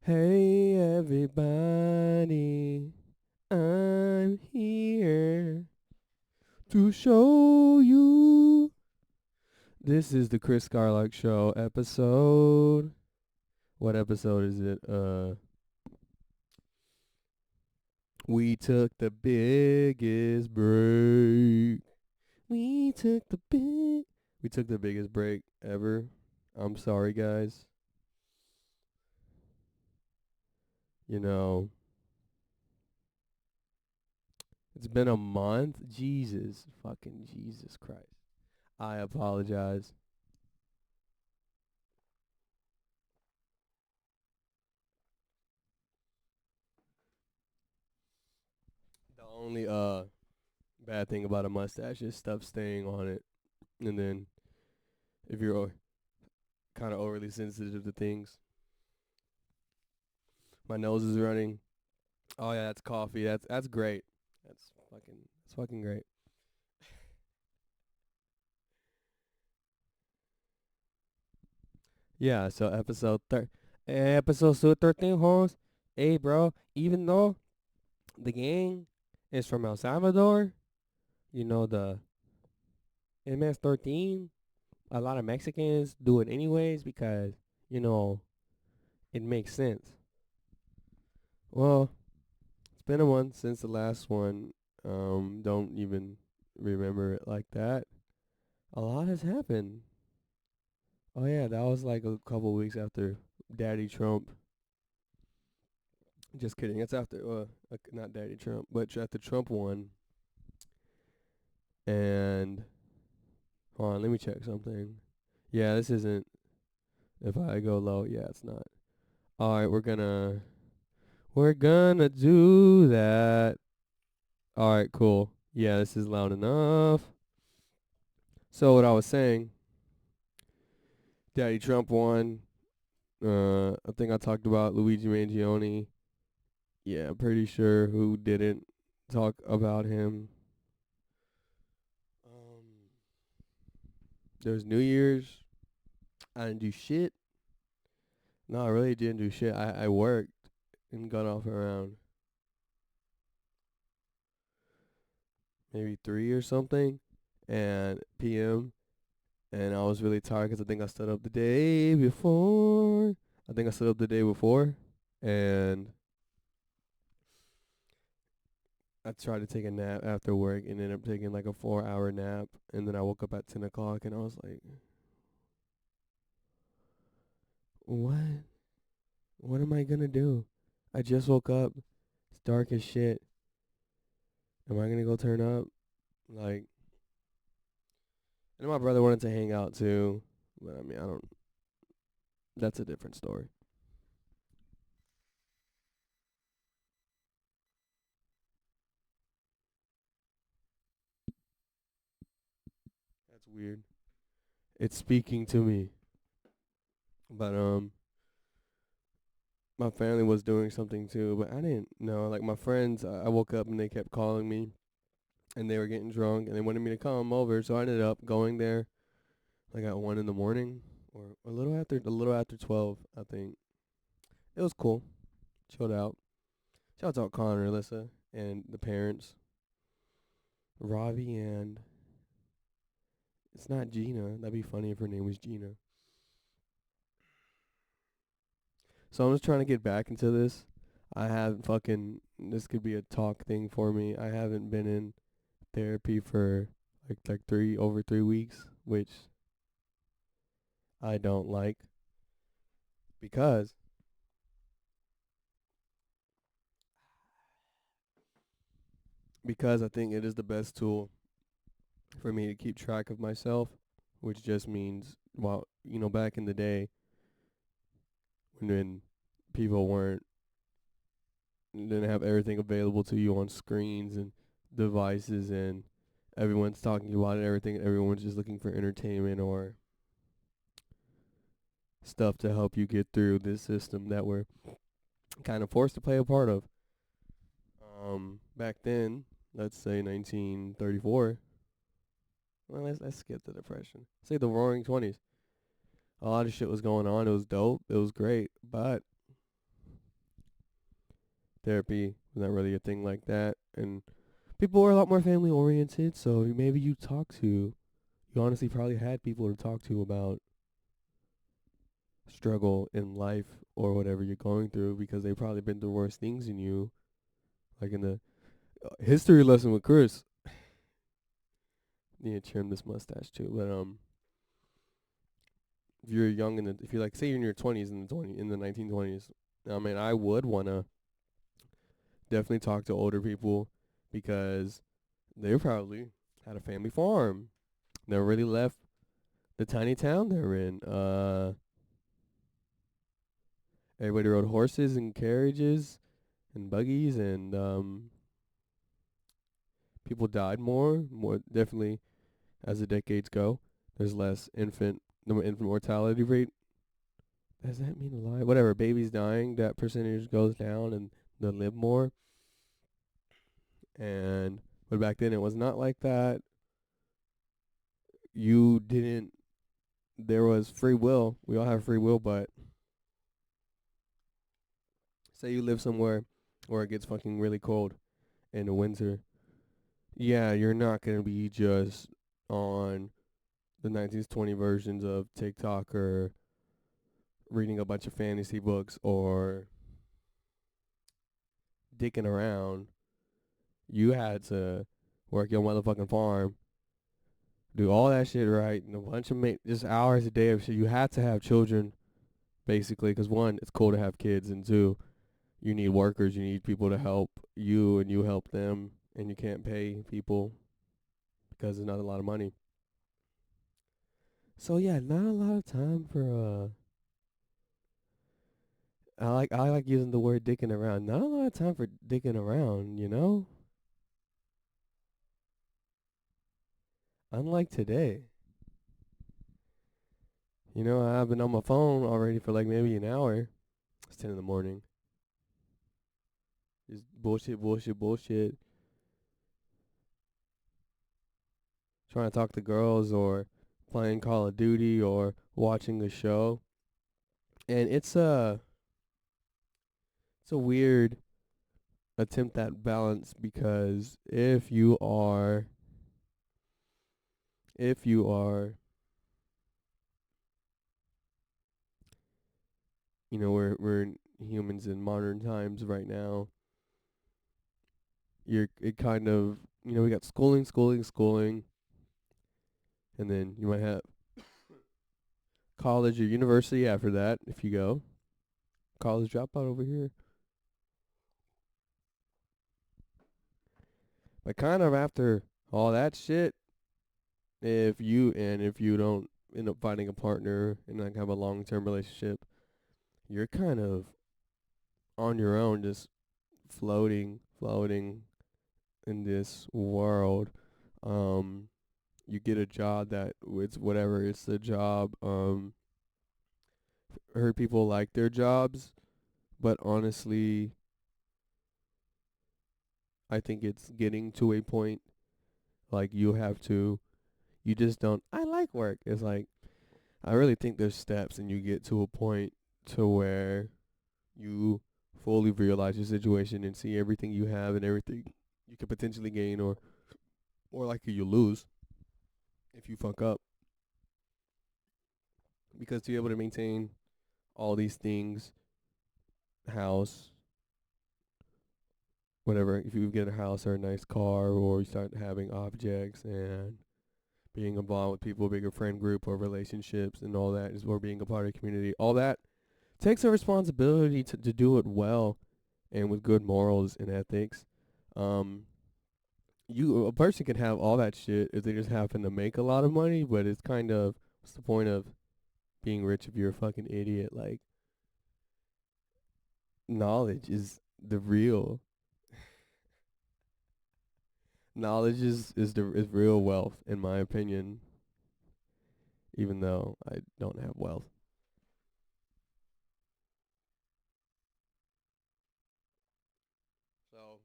Hey everybody, I'm here to show you. This is the Kris Skylark Show episode. What episode is it? We took the biggest break. We took the big. We took the biggest break ever. I'm sorry, guys. You know, it's been a month. Fucking Jesus Christ. I apologize. The only bad thing about a mustache is stuff staying on it. And then if you're kind of overly sensitive to things, my nose is running. Oh yeah, that's coffee. That's great. That's fucking great. Yeah, so episode 13, Holmes. Hey, bro, even though the gang is from El Salvador, the MS-13, a lot of Mexicans do it anyways because, you know, it makes sense. Well, it's been a month since the last one. Don't even remember it like that. A lot has happened. Oh yeah, that was like a couple weeks after Daddy Trump. Just kidding. It's after not Daddy Trump, but after Trump won. And hold on, let me check something. Yeah, this isn't. If I go low, yeah, it's not. All right, we're gonna do that. All right, cool. Yeah, this is loud enough. So what I was saying, Daddy Trump won. I think I talked about Luigi Mangione. Yeah, I'm pretty sure who didn't talk about him. Um, there's New Year's. I didn't do shit. No, I really didn't do shit. I worked and got off around maybe 3 or something, and p.m. And I was really tired because I think I stood up the day before. I think I stood up the day before, and I tried to take a nap after work and ended up taking like a 4 hour nap. And then I woke up at 10 o'clock and I was like, what? What am I going to do? I just woke up. It's dark as shit. Am I going to go turn up? Like, and my brother wanted to hang out too. But I mean, I don't, that's a different story. That's weird. It's speaking to me. But, my family was doing something too, but I didn't know. Like my friends, I woke up and they kept calling me and they were getting drunk and they wanted me to come over, so I ended up going there like at 1 in the morning or a little after 12, I think. It was cool. Chilled out. Shout out Connor, Alyssa, and the parents, Ravi, and it's not Gina. That'd be funny if her name was Gina. So I'm just trying to get back into this. I haven't fucking. This could be a talk thing for me. I haven't been in therapy for like 3 weeks, which I don't like because I think it is the best tool for me to keep track of myself, which just means, well, back in the day when people didn't have everything available to you on screens and devices and everyone's talking about it, everyone's just looking for entertainment or stuff to help you get through this system that we're kind of forced to play a part of. Back then, let's say 1934. Well, let's skip the depression. Say the Roaring 20s. A lot of shit was going on. It was dope. It was great, but Therapy was not really a thing like that, and people were a lot more family oriented. So maybe you honestly probably had people to talk to about struggle in life or whatever you're going through because they probably been through worse things than you. Like in the history lesson with Kris, need to trim this mustache too. But if you're young if you're like say you're in your 20s in the 1920s, I mean I would wanna definitely talk to older people because they probably had a family farm. Never really left the tiny town they're in. Everybody rode horses and carriages and buggies, and people died more definitely as the decades go. There's less infant mortality rate. Does that mean a lot? Whatever, babies dying, that percentage goes down and they live more. And but back then it was not like that. You didn't. There was free will. We all have free will, but say you live somewhere where it gets fucking really cold in the winter. Yeah, you're not gonna be just on the 1920 versions of TikTok or reading a bunch of fantasy books or dicking around. You had to work your motherfucking farm, do all that shit right, and a bunch of just hours a day of shit. You had to have children, basically, because one, it's cool to have kids, and two, you need workers, you need people to help you, and you help them, and you can't pay people because there's not a lot of money. So yeah, not a lot of time for I like using the word dicking around. Not a lot of time for dicking around, you know? Unlike today. You know, I've been on my phone already for like maybe an hour. It's 10 in the morning. Just bullshit, bullshit, bullshit. Trying to talk to girls or playing Call of Duty or watching a show. And it's a weird attempt at balance because if you are we're humans in modern times right now. It kind of we got schooling, and then you might have college or university after that if you go. College dropout over here. But kind of after all that shit, if you don't end up finding a partner and like have a long term relationship, you're kind of on your own, just floating in this world. You get a job that it's whatever, it's the job. Heard people like their jobs, but honestly, I think it's getting to a point like you just don't. I like work. It's like I really think there's steps, and you get to a point to where you fully realize your situation and see everything you have and everything you could potentially gain or likely you lose if you fuck up. Because to be able to maintain all these things, house, whatever, if you get a house or a nice car or you start having objects and being involved with people, bigger friend group or relationships and all that is or being a part of the community, all that takes a responsibility to do it well and with good morals and ethics. Um, a person can have all that shit if they just happen to make a lot of money, but it's kind of what's the point of being rich if you're a fucking idiot? Like knowledge is the real knowledge is real wealth in my opinion, even though I don't have wealth. So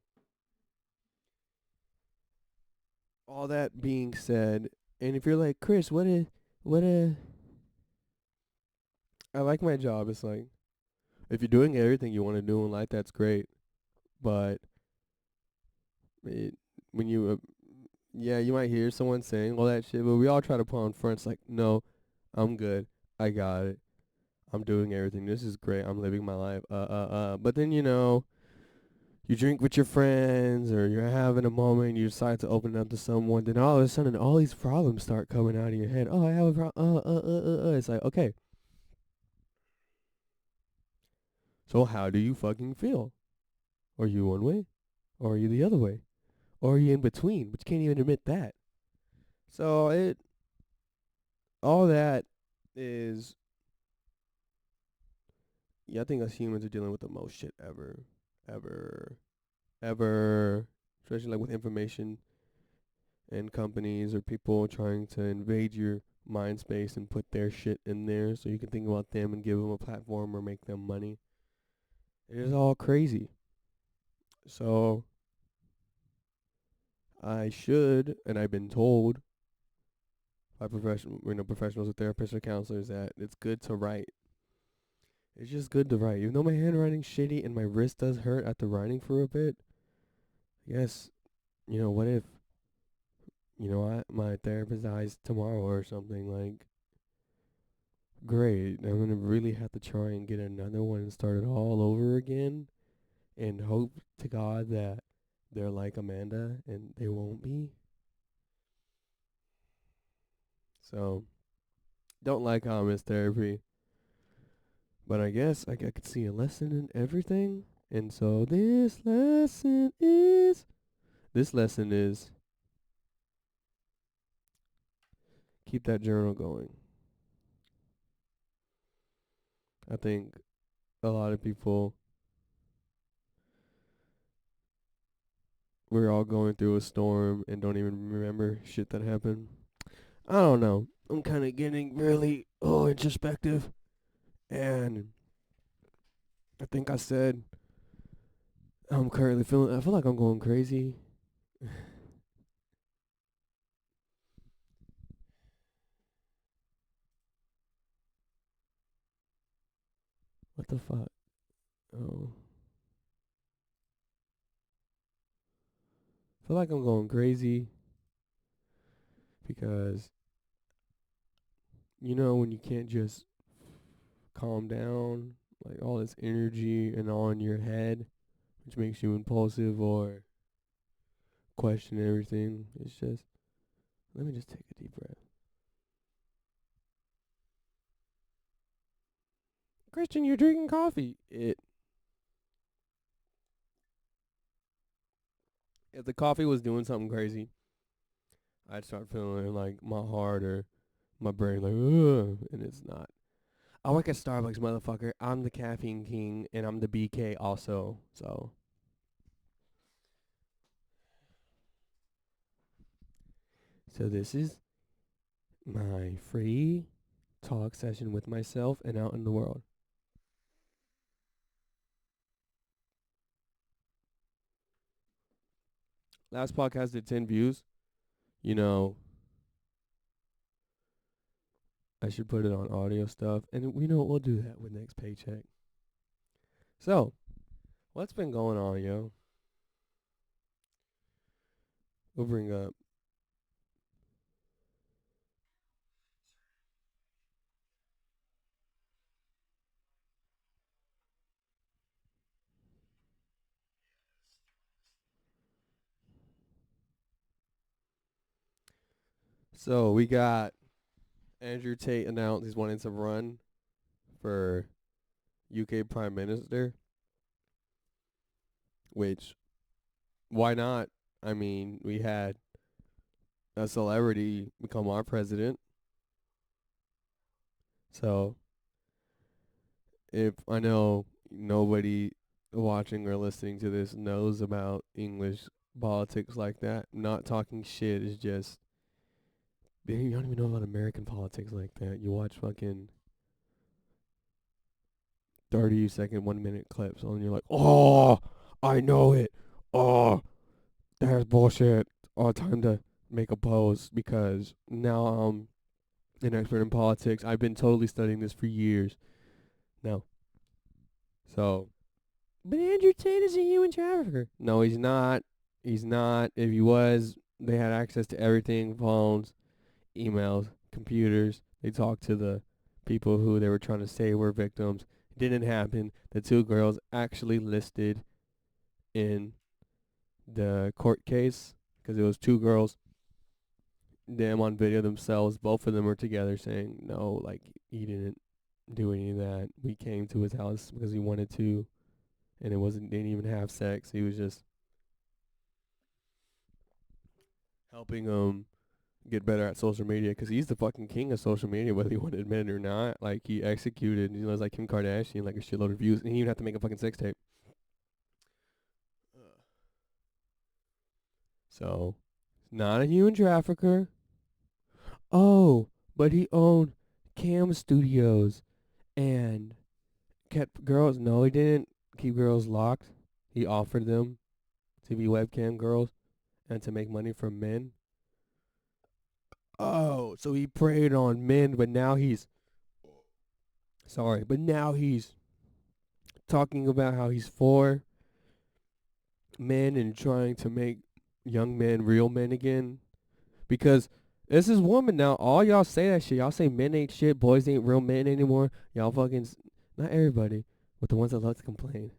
all that being said, and if you're like Kris, what a I like my job. It's like if you're doing everything you want to do in life, that's great. but it, when you, yeah, you might hear someone saying all that shit, but we all try to put on fronts like, no, I'm good, I got it, I'm doing everything, this is great, I'm living my life, but then, you drink with your friends or you're having a moment, you decide to open up to someone, then all of a sudden all these problems start coming out of your head. Oh, I have a problem. It's like, okay, so how do you fucking feel? Are you one way? Or are you the other way? Or are you in between? But you can't even admit that. So all that is, yeah, I think us humans are dealing with the most shit ever. Ever. Ever. Especially like with information and companies or people trying to invade your mind space and put their shit in there so you can think about them and give them a platform or make them money. It is all crazy. So I should, and I've been told by professionals or therapists or counselors that it's good to write. It's just good to write. Even though my handwriting's shitty and my wrist does hurt after writing for a bit, yes, what if, my therapist dies tomorrow or something, like, great. I'm gonna really have to try and get another one and start it all over again, and hope to God that they're like Amanda and they won't be. So, don't like how I miss therapy, but I guess I could see a lesson in everything. And so this lesson is keep that journal going. I think a lot of people, we're all going through a storm and don't even remember shit that happened. I don't know. I'm kind of getting really introspective, and I think I said I'm currently feeling. I feel like I'm going crazy. What the fuck? Oh, I feel like I'm going crazy because when you can't just calm down, like all this energy and all in your head, which makes you impulsive or question everything. It's just, let me just take a deep breath. Christian, you're drinking coffee. If the coffee was doing something crazy, I'd start feeling like my heart or my brain like, ugh, and it's not. I work at Starbucks, motherfucker. I'm the caffeine king, and I'm the BK also. So this is my free talk session with myself and out in the world. Last podcast did 10 views. You know, I should put it on audio stuff. And we'll do that with next paycheck. So, what's been going on, yo? We'll bring up. So, we got Andrew Tate announced he's wanting to run for UK Prime Minister, which, why not? I mean, we had a celebrity become our president. So, if I know nobody watching or listening to this knows about English politics like that, not talking shit is just, you don't even know about American politics like that. You watch fucking 30-second, 1 minute clips and you're like, oh, I know it. Oh, that's bullshit. Oh, time to make a pose because now I'm an expert in politics. I've been totally studying this for years. No. So But Andrew Tate is a human trafficker. No, he's not. He's not. If he was, they had access to everything: phones, emails, computers. They talked to the people who they were trying to say were victims. It didn't happen. The two girls actually listed in the court case because it was two girls, them on video themselves. Both of them were together saying, no, like, he didn't do any of that. We came to his house because he wanted to, and it wasn't, didn't even have sex. He was just helping get better at social media because he's the fucking king of social media, whether you want to admit it or not. Like, he executed, you know, it's like Kim Kardashian, like a shitload of views, and he even had to make a fucking sex tape. So, not a human trafficker. Oh, but he owned cam studios and kept girls. No, he didn't keep girls locked. He offered them to be webcam girls and to make money from men. Oh, so he preyed on men, but now he's but now he's talking about how he's for men and trying to make young men real men again. Because this is woman now. All y'all say that shit. Y'all say men ain't shit, boys ain't real men anymore. Y'all fucking, not everybody, but the ones that love to complain.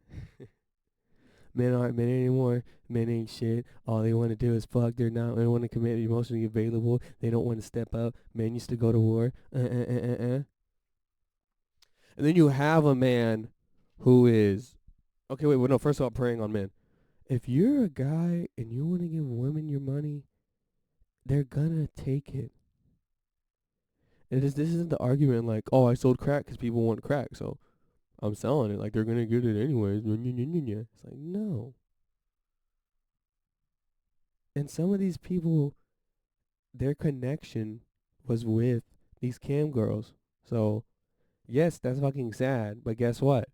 Men aren't men anymore. Men ain't shit. All they want to do is fuck. They don't want to commit, emotionally available. They don't want to step up. Men used to go to war. And then you have a man who is, okay, wait, no, first of all, preying on men. If you're a guy and you want to give women your money, they're gonna take it. This isn't the argument like, oh, I sold crack because people want crack, so I'm selling it. Like, they're gonna get it anyways. It's like, no. And some of these people, their connection was with these cam girls. So, yes, that's fucking sad. But guess what?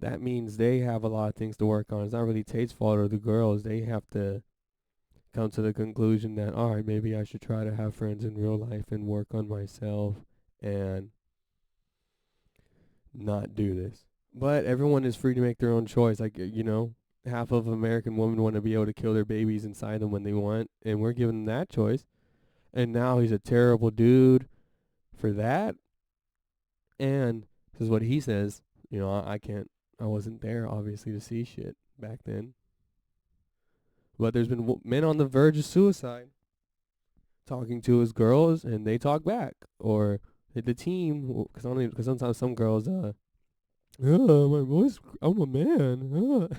That means they have a lot of things to work on. It's not really Tate's fault or the girls. They have to come to the conclusion that, all right, maybe I should try to have friends in real life and work on myself and not do this. But everyone is free to make their own choice. Like, you know, half of American women want to be able to kill their babies inside them when they want, and we're giving them that choice. And now he's a terrible dude for that. And this is what he says. You know, I wasn't there, obviously, to see shit back then. But there's been men on the verge of suicide talking to his girls, and they talk back. Or the team, because sometimes some girls, oh, my voice, I'm a man.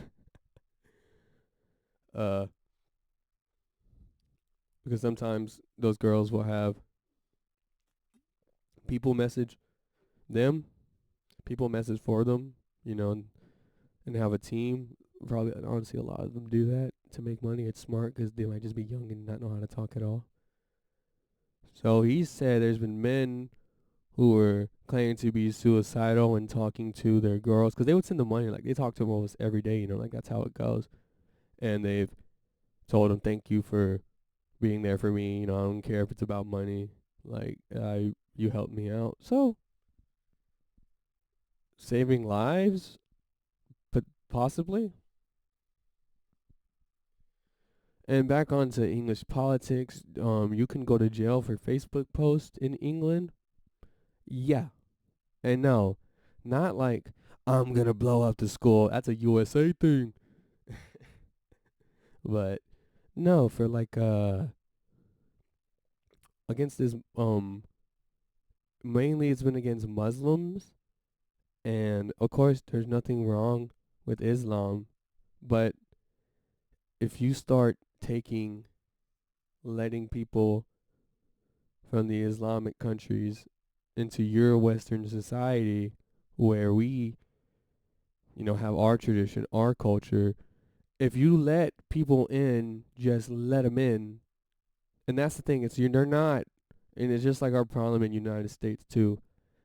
Because sometimes those girls will have people message them, people message for them, you know, and have a team. Probably, honestly, a lot of them do that to make money. It's smart because they might just be young and not know how to talk at all. So he said there's been men who were claiming to be suicidal and talking to their girls because they would send them money. Like, they talk to them almost every day, you know, like that's how it goes. And they've told them, thank you for being there for me. You know, I don't care if it's about money. Like, you helped me out. So, saving lives, but possibly. And back onto English politics. You can go to jail for Facebook posts in England. Yeah. And no, not like, I'm gonna blow up the school. That's a USA thing. But no, for like against this mainly it's been against Muslims, and of course there's nothing wrong with Islam, but if you start letting people from the Islamic countries into your Western society where we, you know, have our tradition, our culture, if you let people in, just let them in. And that's the thing, they're not, and it's just like our problem in the United States too.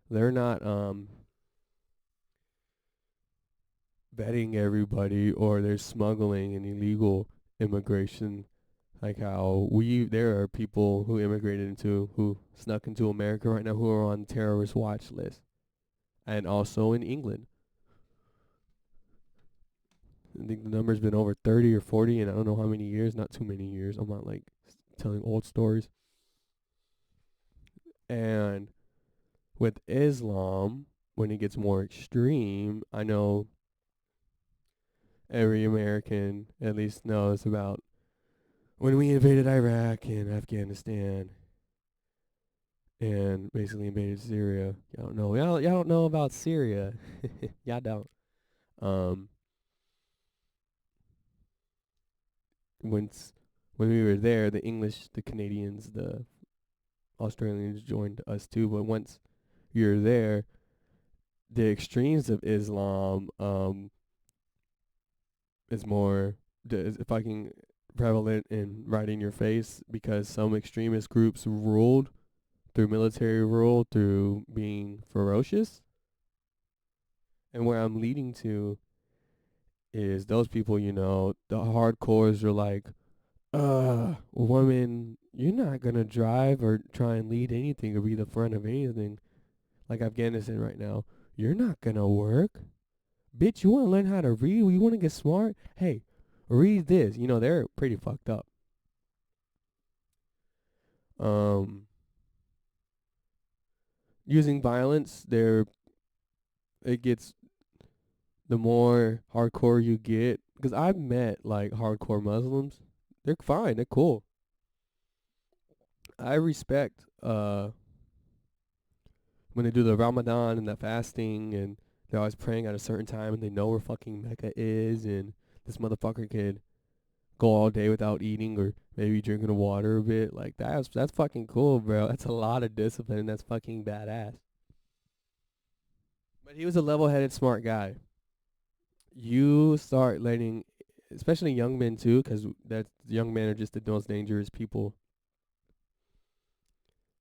They're not vetting everybody, or they're smuggling and illegal immigration. Like how there are people who snuck into America right now who are on terrorist watch list, and also in England. I think the number's been over 30 or 40, and I don't know how many years. Not too many years. I'm not like telling old stories. And with Islam, when it gets more extreme, I know every American at least knows about when we invaded Iraq and Afghanistan and basically invaded Syria. Y'all don't know. Y'all don't know about Syria. Y'all don't. Um, once when we were there, the English, the Canadians, the Australians joined us too. But once you're there, the extremes of Islam is more is fucking prevalent and right in your face because some extremist groups ruled through military rule, through being ferocious. And where I'm leading to is those people, the hardcores are like, woman, you're not gonna drive or try and lead anything or be the front of anything like Afghanistan right now. You're not gonna work. Bitch, you wanna learn how to read? You wanna get smart? Hey, read this. They're pretty fucked up. Um Using violence, it gets the more hardcore you get, because I've met like hardcore Muslims. They're fine. They're cool. I respect when they do the Ramadan and the fasting, and they're always praying at a certain time, and they know where fucking Mecca is, and this motherfucker could go all day without eating or maybe drinking water a bit. Like that's fucking cool, bro. That's a lot of discipline, and that's fucking badass. But he was a level-headed, smart guy. You start letting, especially young men too, because that young men are just the most dangerous people.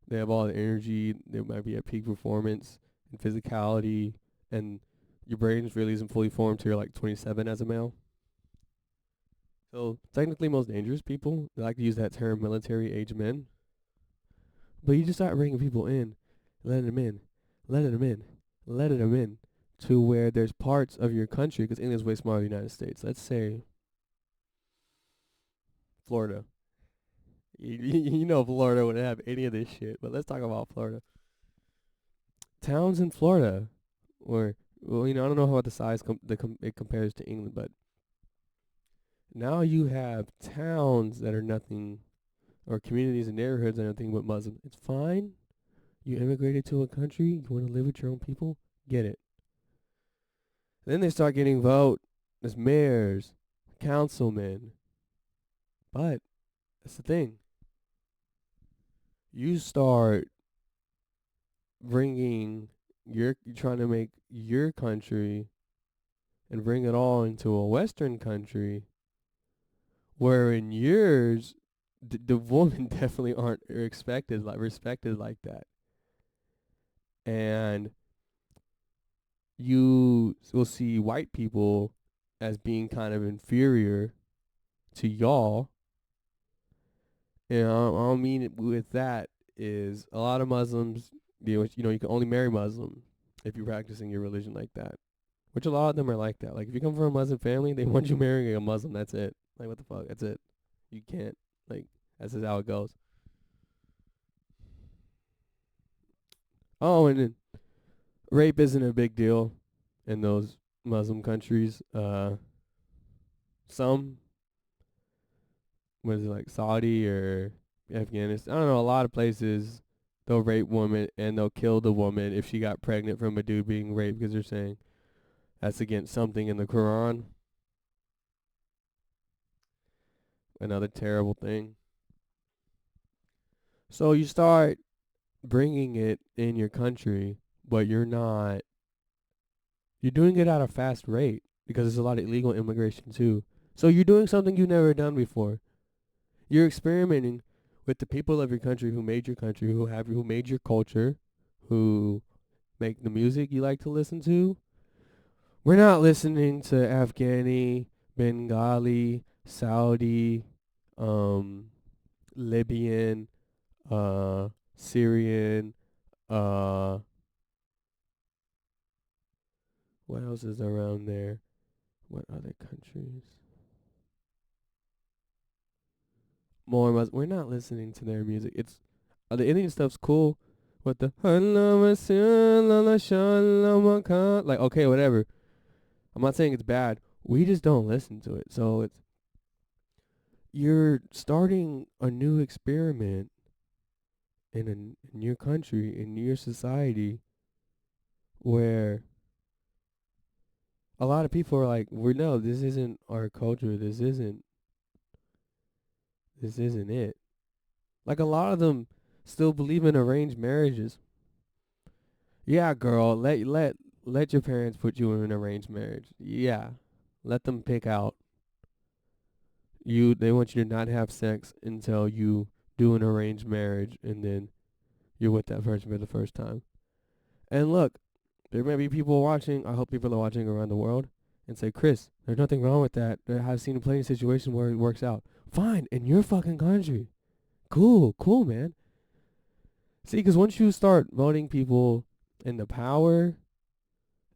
They have all the energy. They might be at peak performance and physicality, and your brain really isn't fully formed till you're like 27 as a male. So technically, most dangerous people. They like to use that term, military age men. But you just start bringing people in, letting them in, letting them in, letting them in, to where there's parts of your country, because England's way smaller than the United States. Let's say Florida. Florida wouldn't have any of this shit, but let's talk about Florida. Towns in Florida, or well, I don't know how the size it compares to England, but now you have towns that are nothing, or communities and neighborhoods that are nothing but Muslim. It's fine. You immigrated to a country, you want to live with your own people, get it. Then they start getting vote as mayors, councilmen. But that's the thing. You start you're trying to make your country and bring it all into a Western country, where in yours, the women definitely aren't respected like that. And you will see white people as being kind of inferior to y'all. And I don't mean it with that is a lot of Muslims, you can only marry Muslim if you're practicing your religion like that. Which a lot of them are like that. Like if you come from a Muslim family, they want you marrying a Muslim. That's it. Like what the fuck? That's it. You can't. Like that's just how it goes. Oh, and then rape isn't a big deal in those Muslim countries. Some, what is it, like Saudi or Afghanistan? I don't know. A lot of places they'll rape women and they'll kill the woman if she got pregnant from a dude being raped, because they're saying that's against something in the Quran. Another terrible thing. So you start bringing it in your country, but you're doing it at a fast rate because there's a lot of illegal immigration too. So you're doing something you've never done before. You're experimenting with the people of your country who made your country, who made your culture, who make the music you like to listen to. We're not listening to Afghani, Bengali, Saudi, Libyan, Syrian, what else is around there? What other countries? More we're not listening to their music. It's the Indian stuff's cool, but the like okay, whatever. I'm not saying it's bad. We just don't listen to it. So it's you're starting a new experiment in your country, in your society, where a lot of people are like, "We no, this isn't our culture. This isn't it." Like a lot of them still believe in arranged marriages. Yeah, girl, let your parents put you in an arranged marriage. Yeah, let them pick out you. They want you to not have sex until you do an arranged marriage, and then you're with that person for the first time. And look, there may be people watching. I hope people are watching around the world and say, Kris, there's nothing wrong with that. I've seen plenty of situations where it works out. Fine, in your fucking country. Cool, man. See, because once you start voting people into power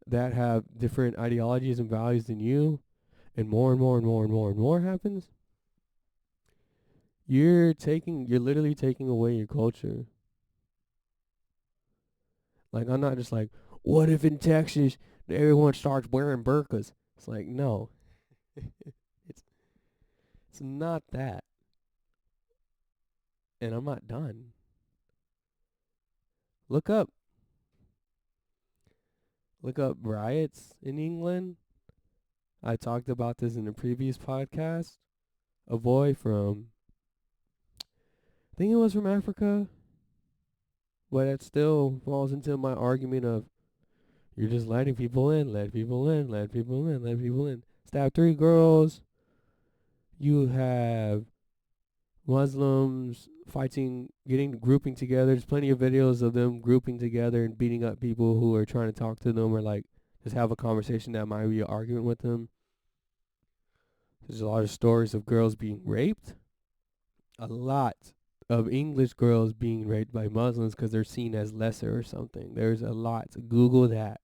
that have different ideologies and values than you, and more happens, you're literally taking away your culture. Like, I'm not just like, what if in Texas everyone starts wearing burqas? It's like, no, it's it's not that. And I'm not done. Look up look up riots in England. I talked about this in a previous podcast. A boy from, I think it was from Africa, but it still falls into my argument of you're just letting people in, let people in, let people in, let people in. Stab 3 girls. You have Muslims grouping together. There's plenty of videos of them grouping together and beating up people who are trying to talk to them or like just have a conversation that might be an argument with them. There's a lot of stories of girls being raped. A lot of English girls being raped by Muslims because they're seen as lesser or something. There's a lot. Google that.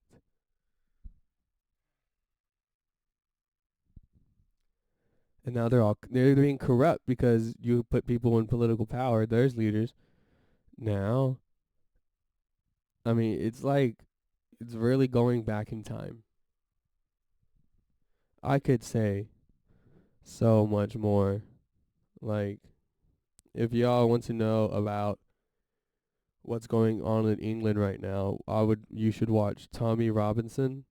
And now they're being corrupt because you put people in political power. There's leaders. Now, I mean, it's like it's really going back in time. I could say so much more. Like, if y'all want to know about what's going on in England right now, you should watch Tommy Robinson.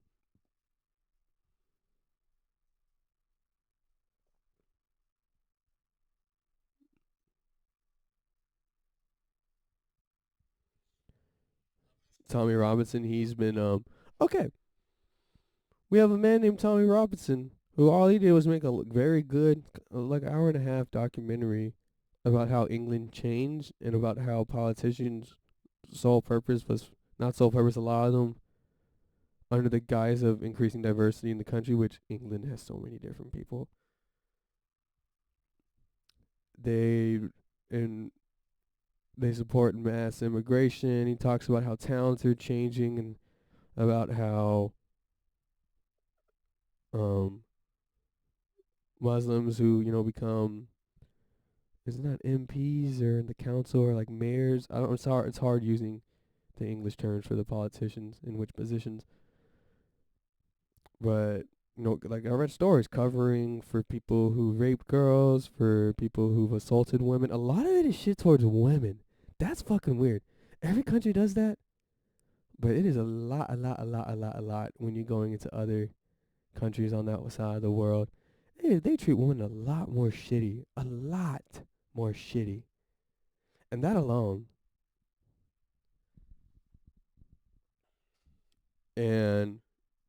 Tommy Robinson, he's been okay. We have a man named Tommy Robinson who all he did was make a very good like hour and a half documentary about how England changed and about how politicians sole purpose was not sole purpose, a lot of them under the guise of increasing diversity in the country, which England has so many different people. They and they support mass immigration. He talks about how towns are changing and about how um Muslims who, become is it not MPs or in the council or like mayors? I don't it's hard using the English terms for the politicians in which positions. But like I read stories covering for people who raped girls, for people who've assaulted women. A lot of it is shit towards women. That's fucking weird. Every country does that, but it is a lot when you're going into other countries on that side of the world. They treat women a lot more shitty. And that alone, and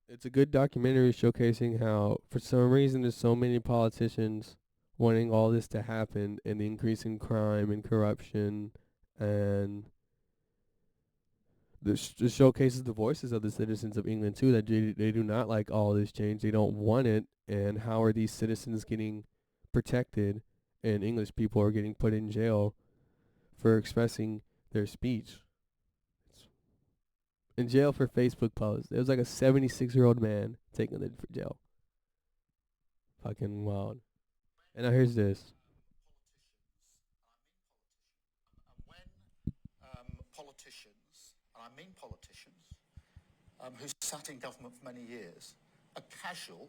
it's a good documentary showcasing how, for some reason, there's so many politicians wanting all this to happen and the increase in crime and corruption, and this just showcases the voices of the citizens of England too, that they do not like all this change. They don't want it, and how are these citizens getting protected, and English people are getting put in jail for expressing their speech. It's in jail for Facebook posts. There was like a 76-year-old man taken in for jail. Fucking wild. And now here's this. Politicians, and I mean politicians, who sat in government for many years, are casual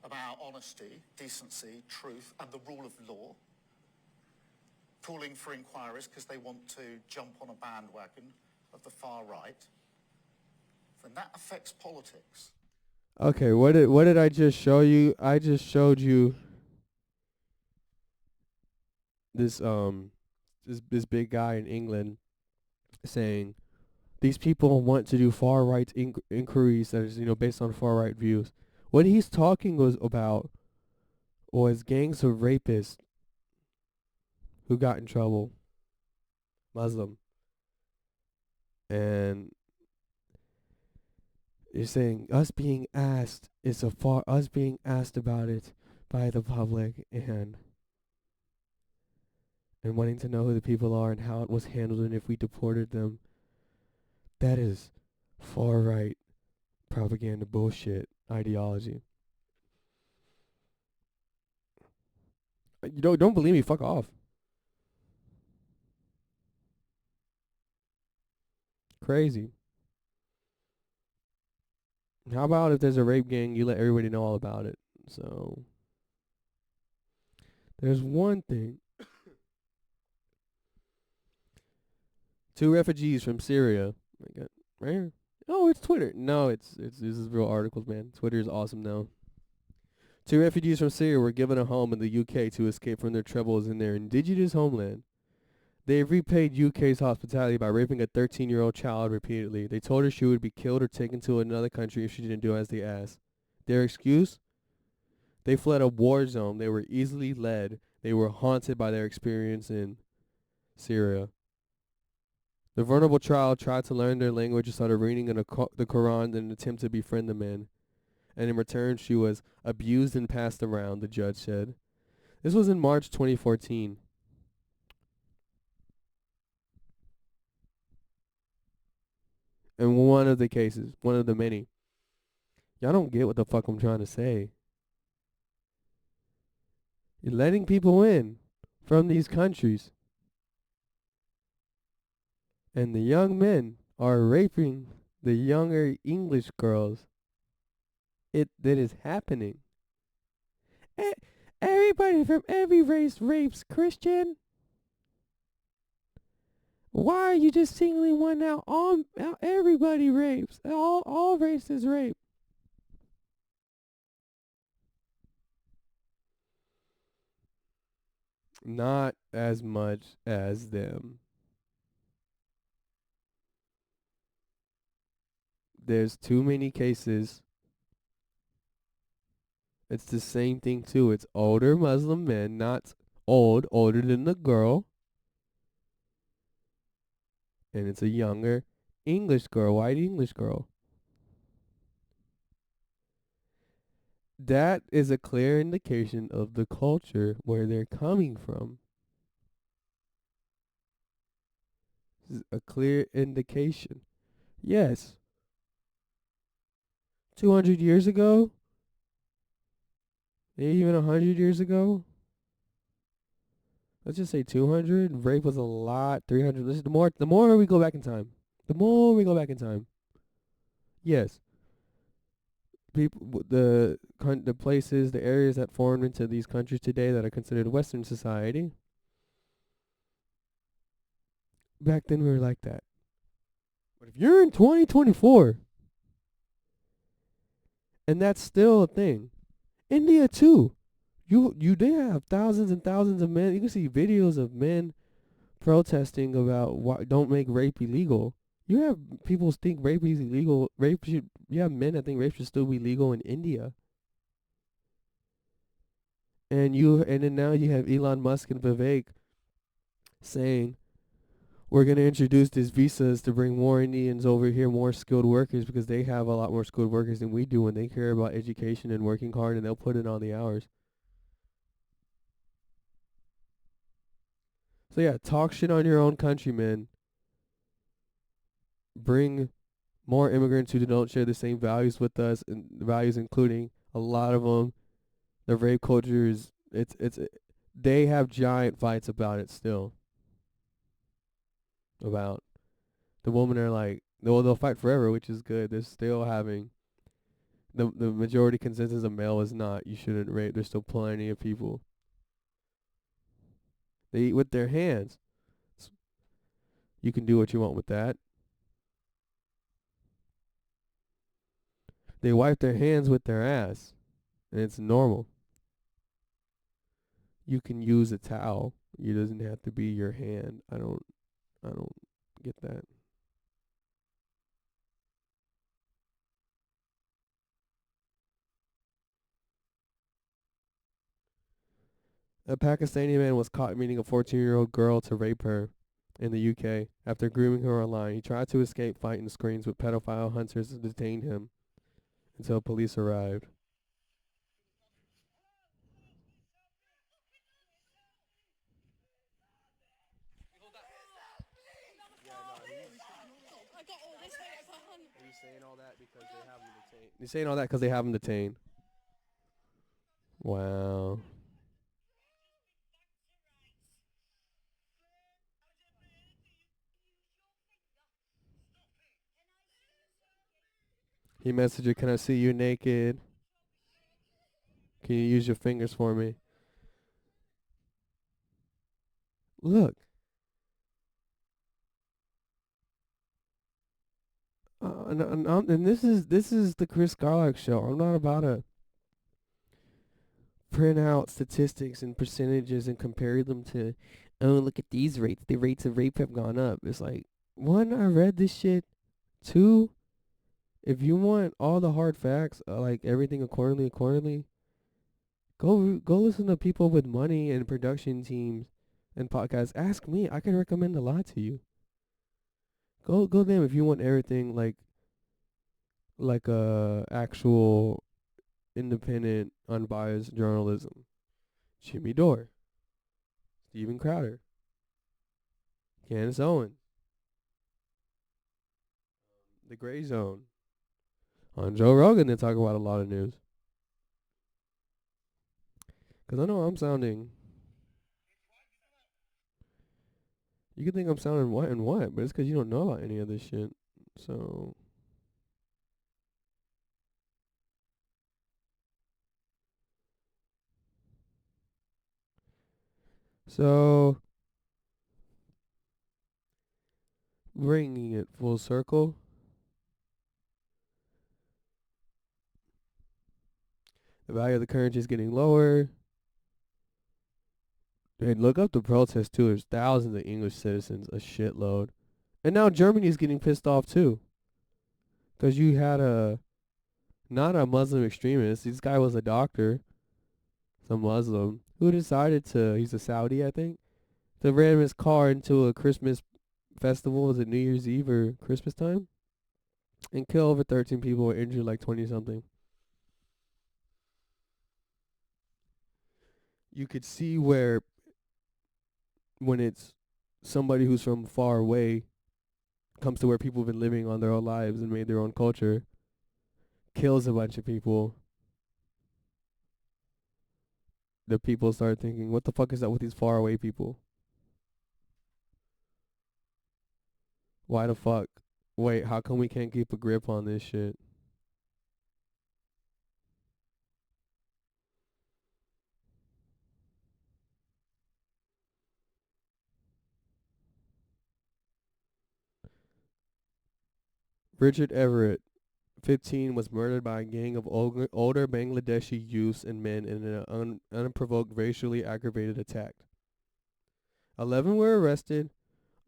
about honesty, decency, truth, and the rule of law, calling for inquiries because they want to jump on a bandwagon of the far right, then that affects politics. Okay, what did I just show you? I just showed you this this big guy in England saying these people want to do far right inquiries that is based on far right views. What he's talking about was gangs of rapists who got in trouble, Muslim, and you're saying us being asked about it by the public and wanting to know who the people are and how it was handled and if we deported them. That is far right propaganda bullshit ideology. You don't believe me? Fuck off. Crazy. How about if there's a rape gang, you let everybody know all about it? So there's one thing. Two refugees from Syria. Right here. Oh, it's Twitter. No, it's this is real articles, man. Twitter is awesome now. Two refugees from Syria were given a home in the UK to escape from their troubles in their indigenous homeland. They have repaid UK's hospitality by raping a 13-year-old child repeatedly. They told her she would be killed or taken to another country if she didn't do as they asked. Their excuse? They fled a war zone. They were easily led. They were haunted by their experience in Syria. The vulnerable child tried to learn their language and started reading the Quran in an attempt to befriend the men. And in return, she was abused and passed around, the judge said. This was in March 2014. And one of the cases, one of the many. Y'all don't get what the fuck I'm trying to say. You're letting people in from these countries. And the young men are raping the younger English girls. That is happening. Everybody from every race rapes, Christian. Why are you just singling one out? Everybody rapes. All races rape. Not as much as them. There's too many cases. It's the same thing too. It's older Muslim men, not older than the girl. And it's a younger English girl, white English girl. That is a clear indication of the culture where they're coming from. This is a clear indication. Yes. 200 years ago? Maybe even 100 years ago? Let's just say 200. Rape was a lot. 300. The more we go back in time. The more we go back in time. Yes. The places, the areas that formed into these countries today that are considered Western society. Back then we were like that. But if you're in 2024, and that's still a thing, India too. They have thousands and thousands of men. You can see videos of men protesting about why don't make rape illegal. You have people think rape is illegal. You have men that think rape should still be legal in India. And then now you have Elon Musk and Vivek saying we're gonna introduce these visas to bring more Indians over here, more skilled workers, because they have a lot more skilled workers than we do, and they care about education and working hard, and they'll put in all the hours. So yeah, talk shit on your own countrymen. Bring more immigrants who don't share the same values with us, and values including a lot of them The rape culture is they have giant fights about it still. About the women are like they'll fight forever, which is good. They're still having the majority consensus of male is not you shouldn't rape. There's still plenty of people. They eat with their hands. You can do what you want with that. They wipe their hands with their ass, and it's normal. You can use a towel. It doesn't have to be your hand. I don't get that. A Pakistani man was caught meeting a 14-year-old girl to rape her in the UK after grooming her online. He tried to escape fighting screens, but pedophile hunters detained him until police arrived. He's saying all that because they have him detained. He's saying all that because they have him detained. Wow. He messaged her, "Can I see you naked? Can you use your fingers for me?" Look, and this is the Chris Skylark show. I'm not about to print out statistics and percentages and compare them to, oh, look at these rates. The rates of rape have gone up. It's like, one, I read this shit. Two, if you want all the hard facts, like everything accordingly, go listen to people with money and production teams and podcasts. Ask me. I can recommend a lot to you. Go them if you want everything like actual independent, unbiased journalism. Jimmy Dore, Steven Crowder, Candace Owens, The Gray Zone. On Joe Rogan, they talk about a lot of news. Because I know I'm sounding. You can think I'm sounding what and what, but it's because you don't know about any of this shit. So. So. Bringing it full circle. The value of the currency is getting lower. And look up the protests too. There's thousands of English citizens, a shitload. And now Germany's getting pissed off too. Because you had not a Muslim extremist. This guy was a doctor, some Muslim, who decided he's a Saudi, I think, to ram his car into a Christmas festival. Was it New Year's Eve or Christmas time? And kill over 13 people or injure like 20 something. You could see where, when it's somebody who's from far away, comes to where people have been living on their own lives and made their own culture, kills a bunch of people, the people start thinking, what the fuck is that with these far away people? Why the fuck? Wait, how come we can't keep a grip on this shit? Richard Everett, 15, was murdered by a gang of older Bangladeshi youths and men in an unprovoked, racially aggravated attack. 11 were arrested,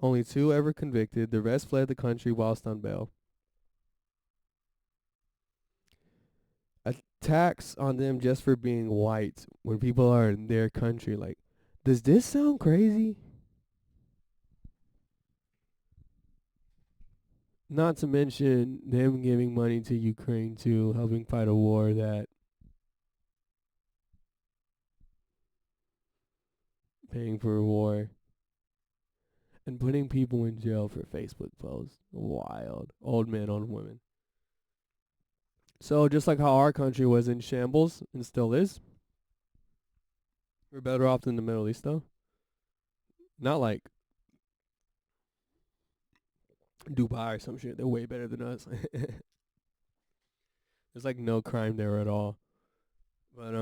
only 2 ever convicted. The rest fled the country whilst on bail. Attacks on them just for being white when people are in their country. Like, does this sound crazy? Not to mention them giving money to Ukraine too, helping fight a war that paying for a war and putting people in jail for Facebook posts. Wild. Old men on women. So just like how our country was in shambles and still is, We're better off than the Middle East, though. Not like Dubai or some shit. They're way better than us. There's like no crime there at all. But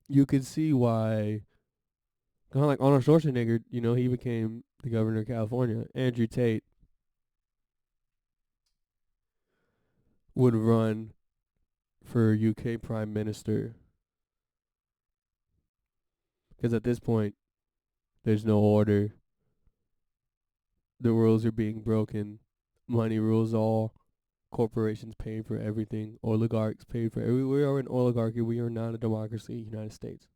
you could see why. Kind of like Arnold Schwarzenegger, you know, he became the governor of California. Andrew Tate would run for UK Prime Minister because at this point, there's no order. The rules are being broken. Money rules all. Corporations pay for everything. Oligarchs pay for every. We are an oligarchy. We are not a democracy. United States.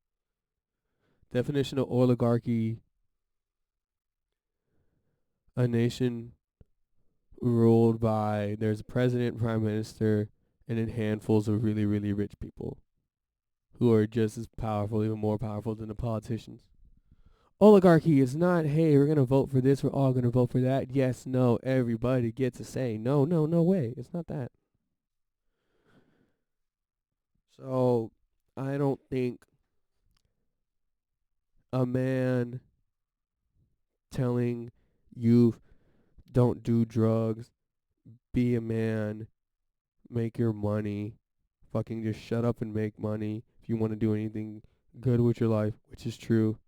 Definition of oligarchy: a nation ruled by there's a president, prime minister, and then handfuls of really, really rich people who are just as powerful, even more powerful than the politicians. Oligarchy is not, hey, we're going to vote for this, we're all going to vote for that. Yes, no, everybody gets a say. No, no, no way. It's not that. So, I don't think a man telling you don't do drugs, be a man, make your money, fucking just shut up and make money if you want to do anything good with your life, which is true.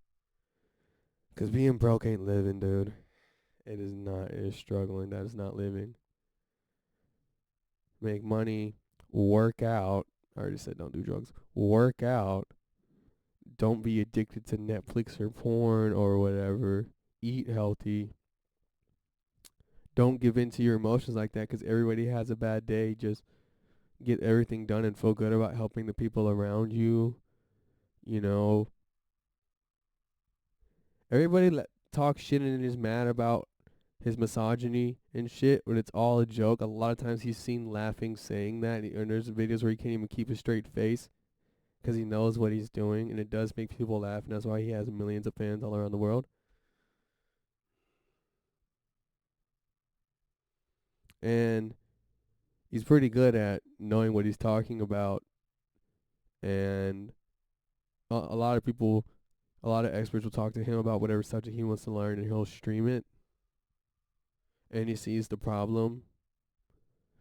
Because being broke ain't living, dude. It is not. It is struggling. That is not living. Make money, work out. I already said don't do drugs. Work out. Don't be addicted to Netflix or porn or whatever. Eat healthy. Don't give in to your emotions like that because everybody has a bad day. Just get everything done and feel good about helping the people around you. You know, everybody talks shit and is mad about his misogyny and shit, but it's all a joke. A lot of times he's seen laughing saying that, and there's videos where he can't even keep a straight face because he knows what he's doing, and it does make people laugh, and that's why he has millions of fans all around the world. And he's pretty good at knowing what he's talking about, and a lot of people, a lot of experts will talk to him about whatever subject he wants to learn, and he'll stream it, and he sees the problem.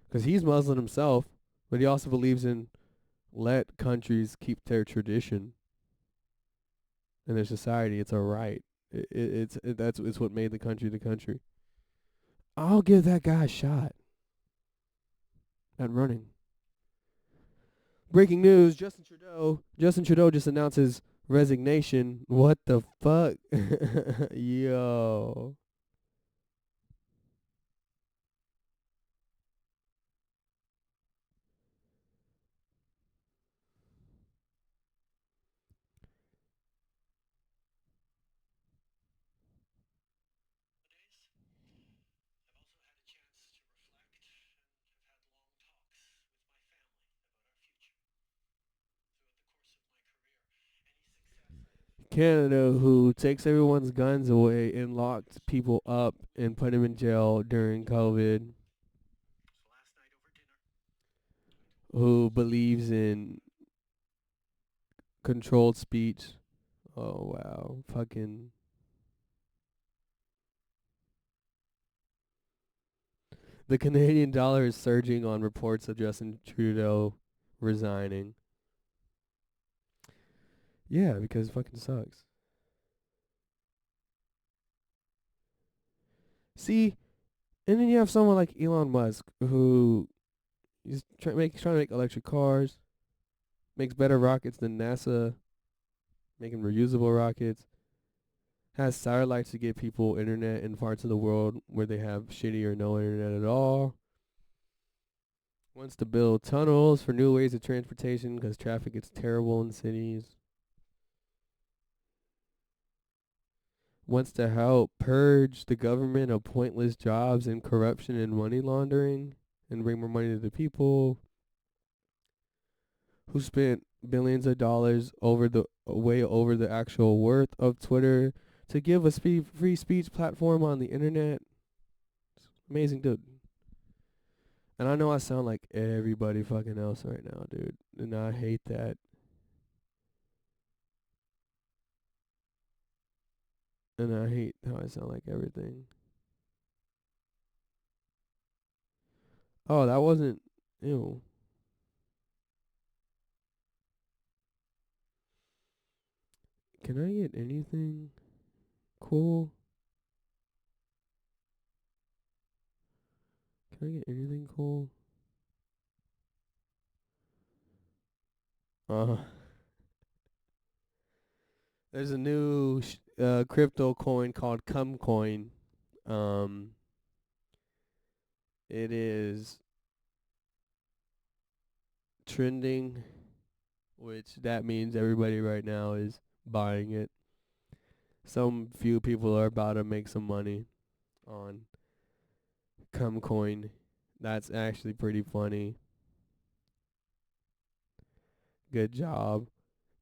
Because he's Muslim himself, but he also believes in let countries keep their tradition in their society. It's a right. It's what made the country the country. I'll give that guy a shot at running. Breaking news: Justin Trudeau just announced his resignation. What the fuck, yo? Canada, who takes everyone's guns away and locked people up and put them in jail during COVID, who believes in controlled speech. Oh wow, fucking. The Canadian dollar is surging on reports of Justin Trudeau resigning. Yeah, because it fucking sucks. See, and then you have someone like Elon Musk who is trying to make electric cars, makes better rockets than NASA, making reusable rockets, has satellites to get people internet in parts of the world where they have shitty or no internet at all. Wants to build tunnels for new ways of transportation because traffic is terrible in cities. Wants to help purge the government of pointless jobs and corruption and money laundering and bring more money to the people. Who spent billions of dollars way over the actual worth of Twitter to give a free speech platform on the internet. Amazing dude. And I know I sound like everybody fucking else right now, dude. And I hate that. And I hate how I sound like everything. Oh, that wasn't. Ew. Can I get anything cool? Can I get anything cool? Uh, there's a new crypto coin called Cum Coin. Um, it is trending, which that means everybody right now is buying it. Some few people are about to make some money on Cum Coin. That's actually pretty funny. Good job.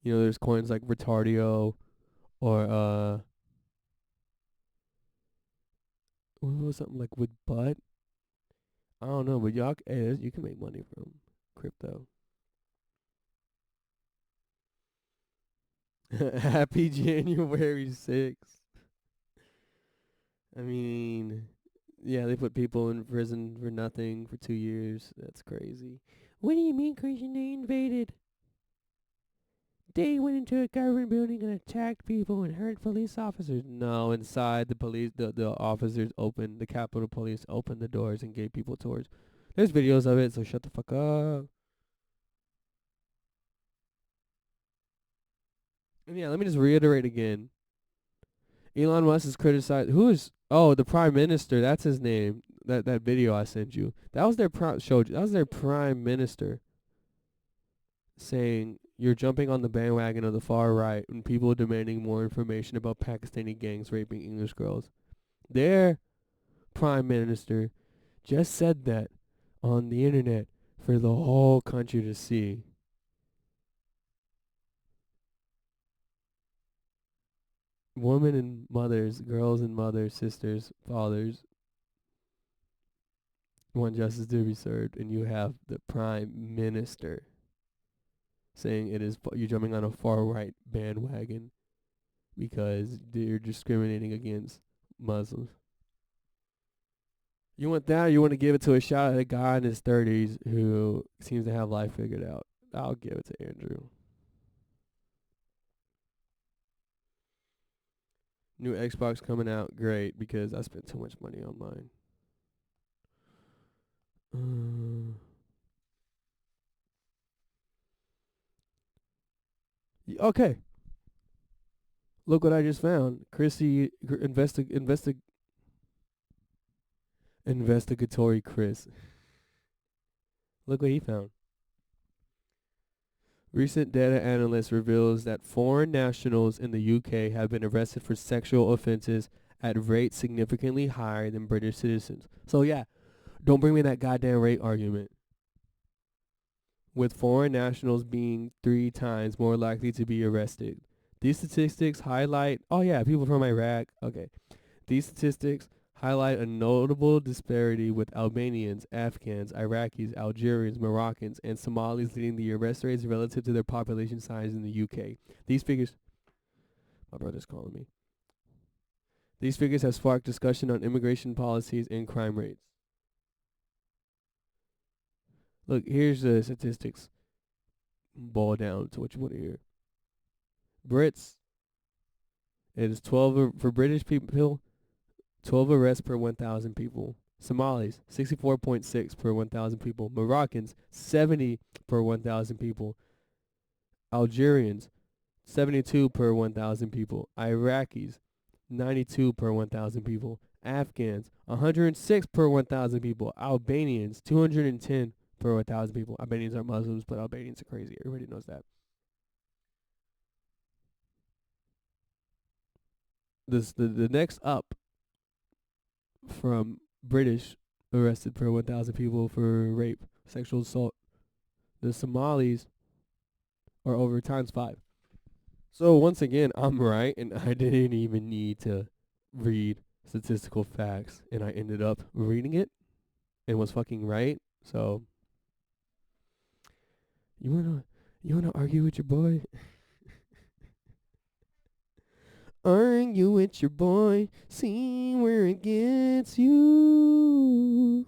You know, there's coins like Retardio or what was something like with butt? I don't know, but y'all, hey, you can make money from crypto. Happy January 6th. I mean, yeah, they put people in prison for nothing for 2 years. That's crazy. What do you mean, Christian? They invaded. They went into a government building and attacked people and hurt police officers. No, inside the officers opened, the Capitol Police opened the doors and gave people tours. There's videos of it, so shut the fuck up. And yeah, let me just reiterate again. Elon Musk is criticized. Who is? Oh, the Prime Minister. That's his name. That video I sent you. That was their showed you. That was their Prime Minister saying you're jumping on the bandwagon of the far right and people demanding more information about Pakistani gangs raping English girls. Their Prime Minister just said that on the internet for the whole country to see. Women and mothers, girls and mothers, sisters, fathers want justice to be served, and you have the Prime Minister saying it is you're jumping on a far right bandwagon because they're discriminating against Muslims. You want that, or you want to give it to a shot at a guy in his 30s who seems to have life figured out? I'll give it to Andrew. New Xbox coming out, great, because I spent too much money on mine. Okay, look what I just found. Investigatory Kris. Look what he found. Recent data analyst reveals that foreign nationals in the UK have been arrested for sexual offenses at rates significantly higher than British citizens. So yeah, don't bring me that goddamn rate argument. With foreign nationals being 3 times more likely to be arrested. These statistics highlight, oh yeah, people from Iraq. Okay. These statistics highlight a notable disparity with Albanians, Afghans, Iraqis, Algerians, Moroccans, and Somalis leading the arrest rates relative to their population size in the UK. These figures, my brother's calling me. These figures have sparked discussion on immigration policies and crime rates. Look, here's the statistics. Boil down to what you want to hear. Brits, it is 12 for British people, 12 arrests per 1,000 people. Somalis, 64.6 per 1,000 people. Moroccans, 70 per 1,000 people. Algerians, 72 per 1,000 people. Iraqis, 92 per 1,000 people. Afghans, 106 per 1,000 people. Albanians, 210 per 1,000 people. Albanians are Muslims, but Albanians are crazy. Everybody knows that. The next up from British arrested per 1,000 people for rape, sexual assault. The Somalis are over times 5. So once again, I'm right, and I didn't even need to read statistical facts, and I ended up reading it and was fucking right. So you wanna argue with your boy? Argue with your boy, see where it gets you.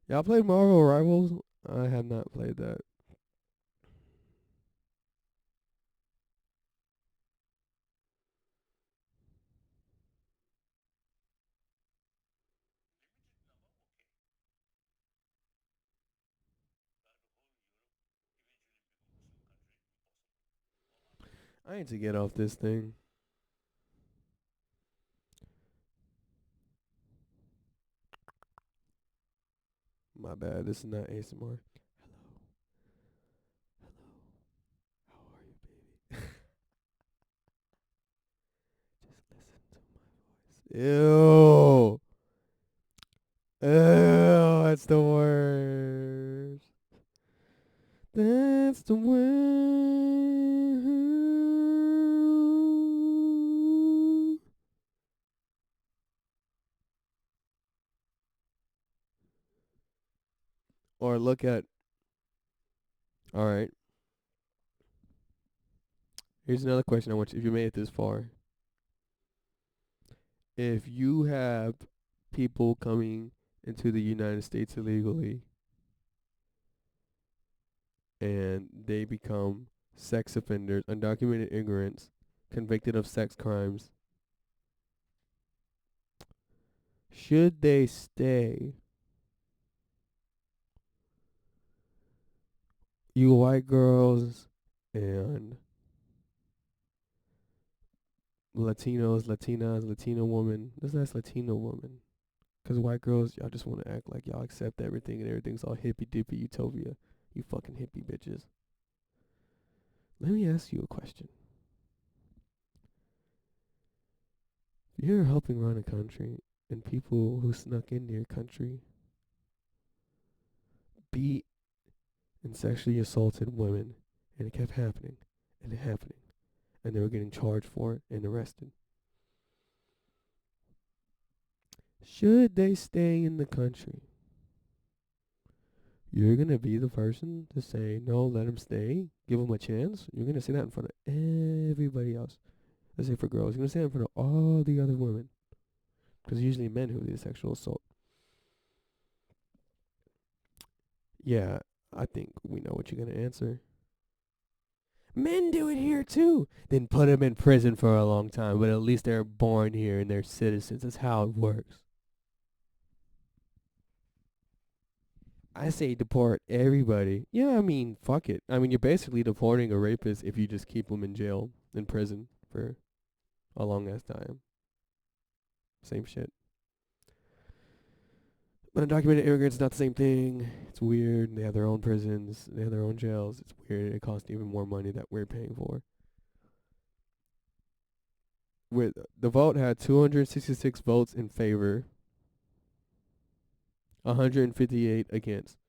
Y'all played Marvel Rivals? I have not played that. I need to get off this thing. My bad. This is not ASMR. How are you, baby? Just listen to my voice. Ew. Ew, that's the worst. That's the worst. Or look at, alright, here's another question I want you, if you made it this far. If you have people coming into the United States illegally and they become sex offenders, undocumented immigrants, convicted of sex crimes, should they stay? You white girls and Latinos, Latinas, Latina woman. Let's ask Latina woman. Because white girls, y'all just want to act like y'all accept everything and everything's all hippy dippy utopia. You fucking hippie bitches. Let me ask you a question. If you're helping run a country and people who snuck into your country beat and sexually assaulted women, and it kept happening and happening, and they were getting charged for it and arrested, should they stay in the country? You're going to be the person to say, no, let them stay, give them a chance. You're going to say that in front of everybody else. Let's say for girls, you're going to say that in front of all the other women. Because usually men who do sexual assault. Yeah, I think we know what you're going to answer. Men do it here too. Then put them in prison for a long time, but at least they're born here and they're citizens. That's how it works. I say deport everybody. Yeah, I mean, fuck it. I mean, you're basically deporting a rapist if you just keep them in jail, in prison for a long ass time. Same shit. But undocumented immigrants, not the same thing. It's weird. They have their own prisons. They have their own jails. It's weird. It costs even more money that we're paying for. With the vote had 266 votes in favor, 158 against.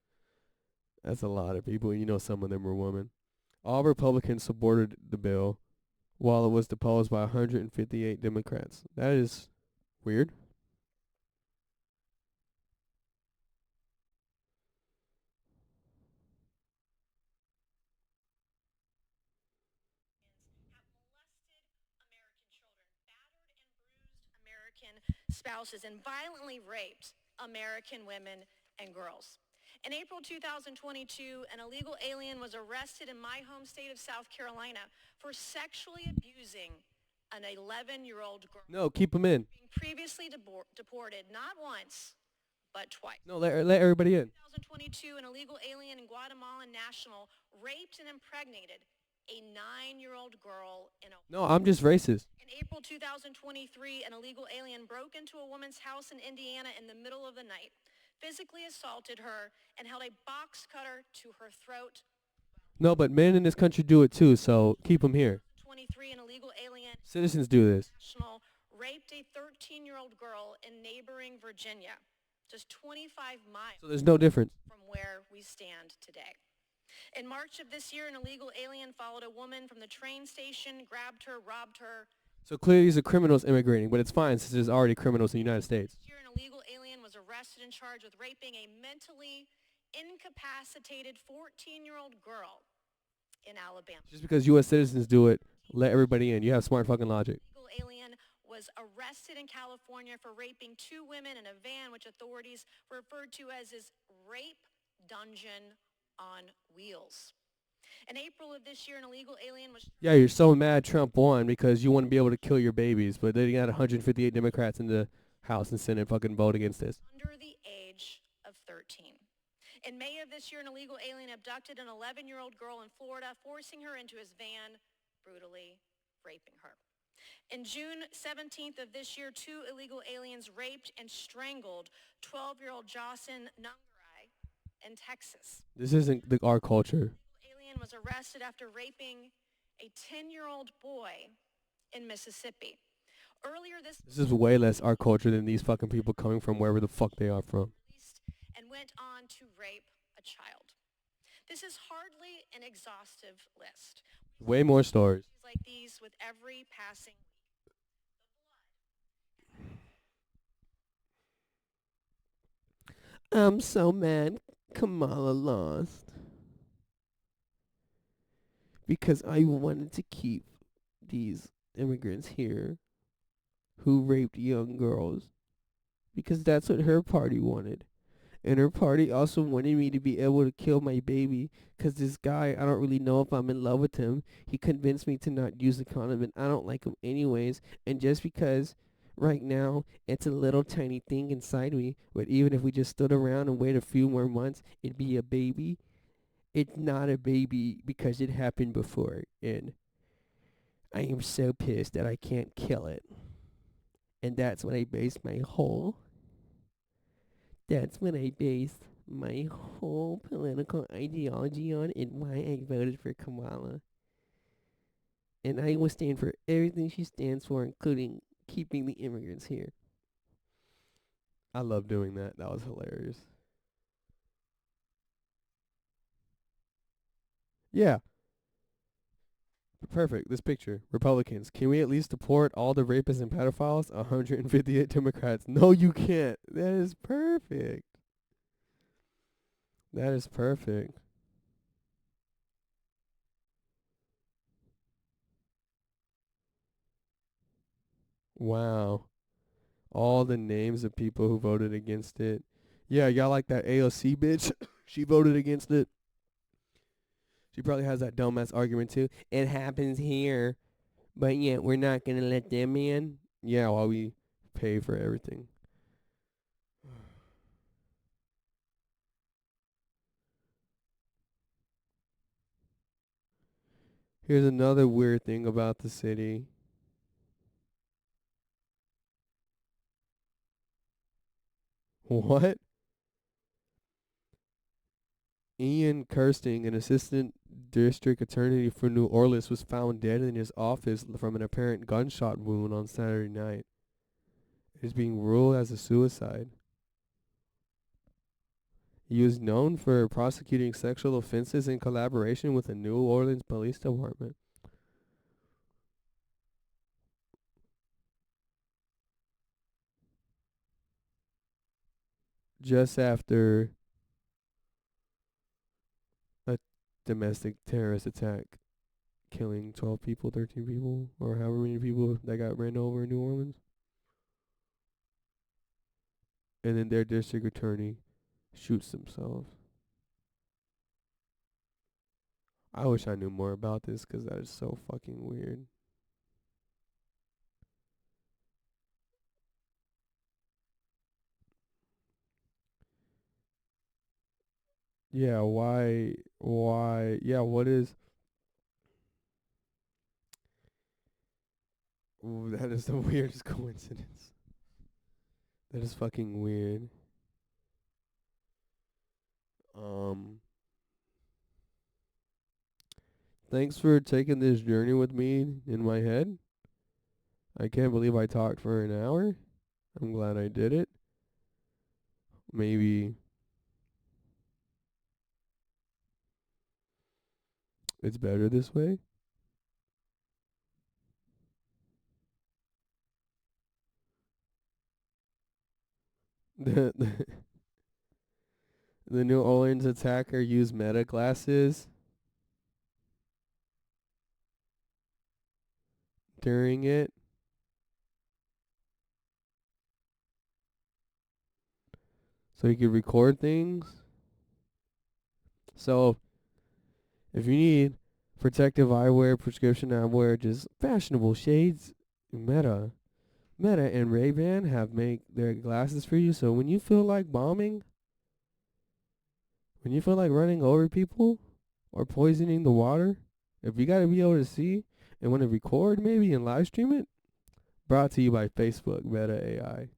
That's a lot of people. You know, some of them were women. All Republicans supported the bill, while it was opposed by 158 Democrats. That is weird. American spouses and violently raped American women and girls. In April 2022, an illegal alien was arrested in my home state of South Carolina for sexually abusing an 11-year-old girl. No, keep him in. Being previously deported not once, but twice. No, let everybody in. 2022, an illegal alien and Guatemalan national raped and impregnated a 9-year-old girl in a... No, I'm just racist. In April 2023, an illegal alien broke into a woman's house in Indiana in the middle of the night, physically assaulted her, and held a box cutter to her throat. No, but men in this country do it too, so keep them here. 23, an illegal alien Citizens do this. national raped a 13-year-old girl in neighboring Virginia, just 25 miles So there's no difference. from where we stand today. In March of this year, an illegal alien followed a woman from the train station, grabbed her, robbed her. So clearly these are criminals immigrating, but it's fine since there's already criminals in the United States. This year, an illegal alien was arrested and charged with raping a mentally incapacitated 14-year-old girl in Alabama. Just because U.S. citizens do it, let everybody in. You have smart fucking logic. Illegal alien was arrested in California for raping 2 women in a van, which authorities referred to as his rape dungeon on wheels. In April of this year, an illegal alien was... Yeah, you're so mad Trump won because you want to be able to kill your babies, but they got 158 Democrats in the House and Senate fucking vote against this. Under the age of 13. In May of this year, an illegal alien abducted an 11-year-old girl in Florida, forcing her into his van, brutally raping her. In June 17th of this year, 2 illegal aliens raped and strangled 12-year-old Jocelyn Nungarai in Texas. This isn't our culture. The alien was arrested after raping a 10-year-old boy in Mississippi. Earlier this is way less our culture than these fucking people coming from wherever the fuck they are from. And went on to rape a child. This is hardly an exhaustive list. Way more stories. Like these with every passing week. I'm so mad Kamala lost. Because I wanted to keep these immigrants here who raped young girls. Because that's what her party wanted. And her party also wanted me to be able to kill my baby. Because this guy, I don't really know if I'm in love with him. He convinced me to not use the condom. And I don't like him anyways. And just because right now it's a little tiny thing inside me. But even if we just stood around and wait a few more months, it'd be a baby. It's not a baby because it happened before. And I am so pissed that I can't kill it. And that's what I base my whole... That's what I base my whole political ideology on and why I voted for Kamala. And I will stand for everything she stands for, including keeping the immigrants here. I love doing that. That was hilarious. Yeah. Perfect. This picture. Republicans. Can we at least deport all the rapists and pedophiles? 158 Democrats. No, you can't. That is perfect. That is perfect. Wow. All the names of people who voted against it. Yeah, y'all like that AOC bitch? She voted against it. She probably has that dumbass argument too. It happens here, but yet we're not going to let them in. Yeah, while we pay for everything. Here's another weird thing about the city. What? Ian Kirsting, an assistant district attorney for New Orleans, was found dead in his office from an apparent gunshot wound on Saturday night. It is being ruled as a suicide. He was known for prosecuting sexual offenses in collaboration with the New Orleans Police Department. Just after a domestic terrorist attack, killing 12 people, 13 people, or however many people that got ran over in New Orleans. And then their district attorney shoots himself. I wish I knew more about this because that is so fucking weird. Yeah, why, yeah, what is... Ooh, that is the weirdest coincidence. That is fucking weird. Thanks for taking this journey with me in my head. I can't believe I talked for an hour. I'm glad I did it. Maybe it's better this way. The New Orleans attacker used Meta glasses during it. So he could record things. So if you need protective eyewear, prescription eyewear, just fashionable shades, Meta and Ray-Ban have make their glasses for you. So when you feel like bombing, when you feel like running over people or poisoning the water, if you gotta be able to see and want to record maybe and live stream it, brought to you by Facebook Meta AI.